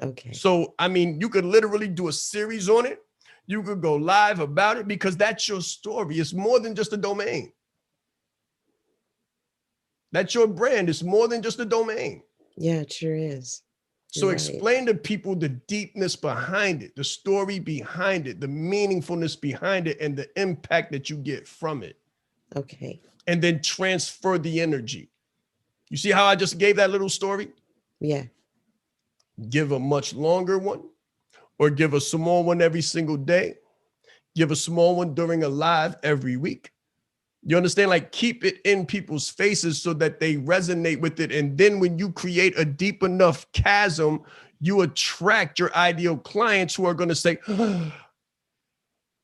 Okay. So, I mean, you could literally do a series on it. You could go live about it because that's your story. It's more than just a domain. That's your brand. It's more than just a domain. Yeah, it sure is. So Right. explain to people the deepness behind it, the story behind it, the meaningfulness behind it, and the impact that you get from it. Okay. And then transfer the energy. You see how I just gave that little story? Yeah. Give a much longer one or give a small one every single day. Give a small one during a live every week. You understand? Like keep it in people's faces so that they resonate with it. And then when you create a deep enough chasm, you attract your ideal clients who are going to say,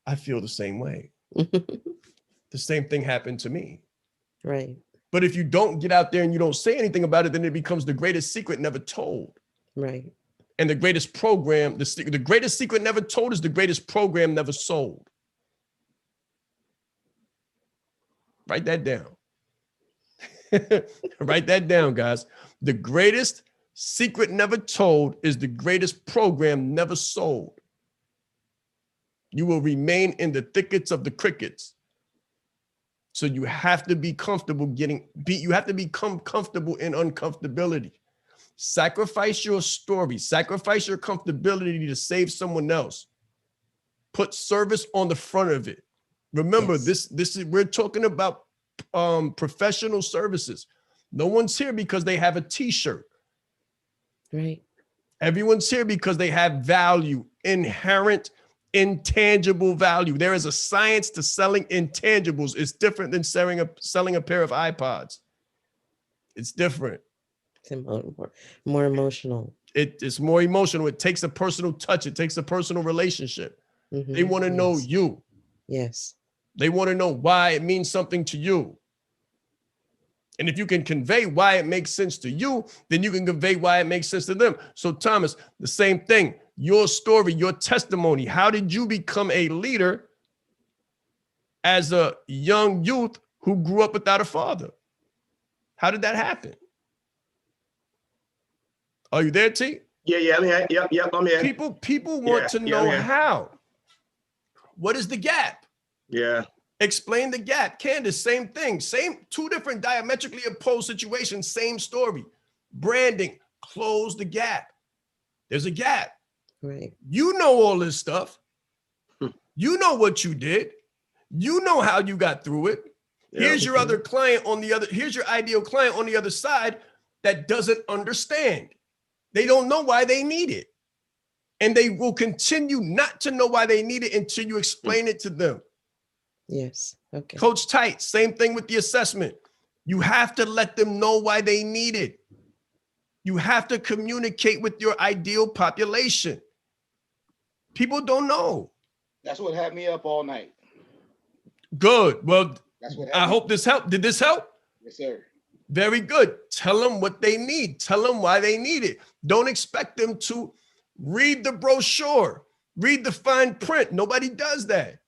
I feel the same way. The same thing happened to me. Right. But if you don't get out there and you don't say anything about it, then it becomes the greatest secret never told. Right. And the greatest program, the greatest secret never told is the greatest program never sold. Write that down. Write that down, guys. The greatest secret never told is the greatest program never sold. You will remain in the thickets of the crickets. So you have to be comfortable you have to become comfortable in uncomfortability. Sacrifice your story, sacrifice your comfortability to save someone else. Put service on the front of it. Remember, Yes. this is, we're talking about professional services. No one's here because they have a t-shirt. Right. Everyone's here because they have value, inherent, intangible value. There is a science to selling intangibles. It's different than selling a pair of iPods. It's different. It's more emotional. It's more emotional. It takes a personal touch. It takes a personal relationship. Mhm. They want to know Yes. you. Yes. They want to know why it means something to you. And if you can convey why it makes sense to you, then you can convey why it makes sense to them. So Thomas, the same thing, your story, your testimony. How did you become a leader as a young youth who grew up without a father? How did that happen? Are you there, T? Yeah, I'm here. Yep, I'm here. People want to know I'm here. how. What is the gap? Yeah. Explain the gap. Candace, same thing. Same, two different diametrically opposed situations, same story. Branding, close the gap. There's a gap. Right. You know all this stuff. You know what you did. You know how you got through it. Yeah. Here's your other client on the other, here's your ideal client on the other side that doesn't understand. They don't know why they need it. And they will continue not to know why they need it until you explain it to them. Yes. Okay. Coach Tight, same thing with the assessment. You have to let them know why they need it. You have to communicate with your ideal population. People don't know. That's what had me up all night. Good. Well, That's what I had me. hope this helped. Did this help? Yes, sir. Very good. Tell them what they need. Tell them why they need it. Don't expect them to read the brochure, read the fine print. Nobody does that.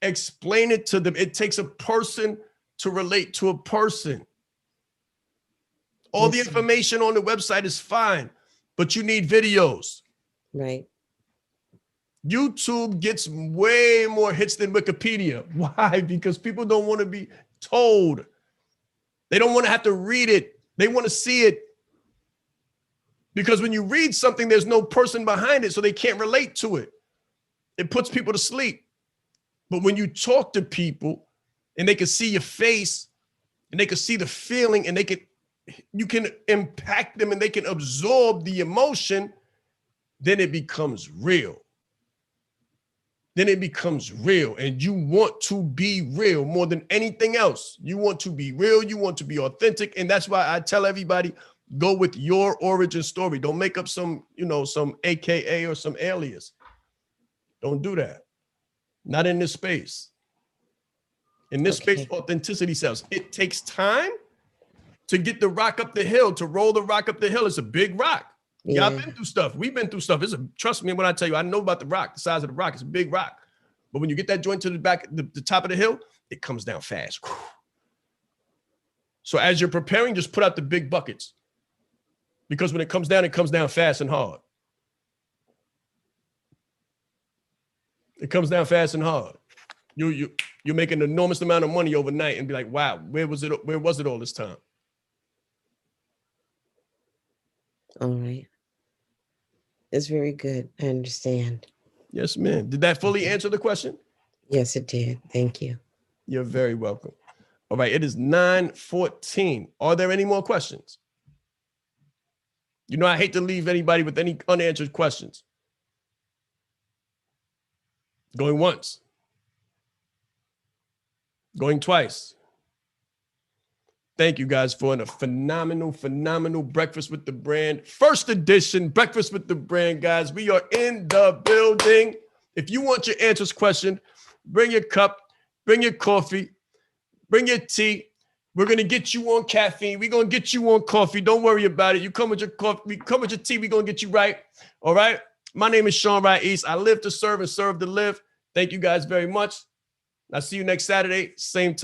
Explain it to them. It takes a person to relate to a person. All the Yes, sir. information on the website is fine, but you need videos. Right. YouTube gets way more hits than Wikipedia. Why? Because people don't want to be told. They don't want to have to read it. They want to see it. Because when you read something, there's no person behind it, so they can't relate to it. It puts people to sleep. But when you talk to people and they can see your face and they can see the feeling and you can impact them and they can absorb the emotion, then it becomes real. Then it becomes real, and you want to be real more than anything else. You want to be real. You want to be authentic. And that's why I tell everybody, go with your origin story. Don't make up some AKA or some alias. Don't do that. Not in this space. In this space, authenticity sells. It takes time to get the rock up the hill, to roll the rock up the hill. It's a big rock. Yeah. Y'all been through stuff. We've been through stuff. Trust me when I tell you, I know about the rock, the size of the rock. It's a big rock. But when you get that joint to the back, the top of the hill, it comes down fast. So as you're preparing, just put out the big buckets. Because when it comes down fast and hard. It comes down fast and hard. You make an enormous amount of money overnight and be like, wow, where was it all this time? All right. It's very good. I understand. Yes, ma'am. Did that fully answer the question? Yes, it did. Thank you. You're very welcome. All right, it is 9:14. Are there any more questions? You know, I hate to leave anybody with any unanswered questions. Going once. Going twice. Thank you guys for a phenomenal Breakfast with the Brand. First edition Breakfast with the Brand, guys. We are in the building. If you want your answers questioned, bring your cup, bring your coffee, bring your tea. We're going to get you on caffeine. We're going to get you on coffee. Don't worry about it. You come with your coffee. We come with your tea. We're going to get you right. All right. My name is Sean Wright East. I live to serve and serve to live. Thank you guys very much. I'll see you next Saturday, same time.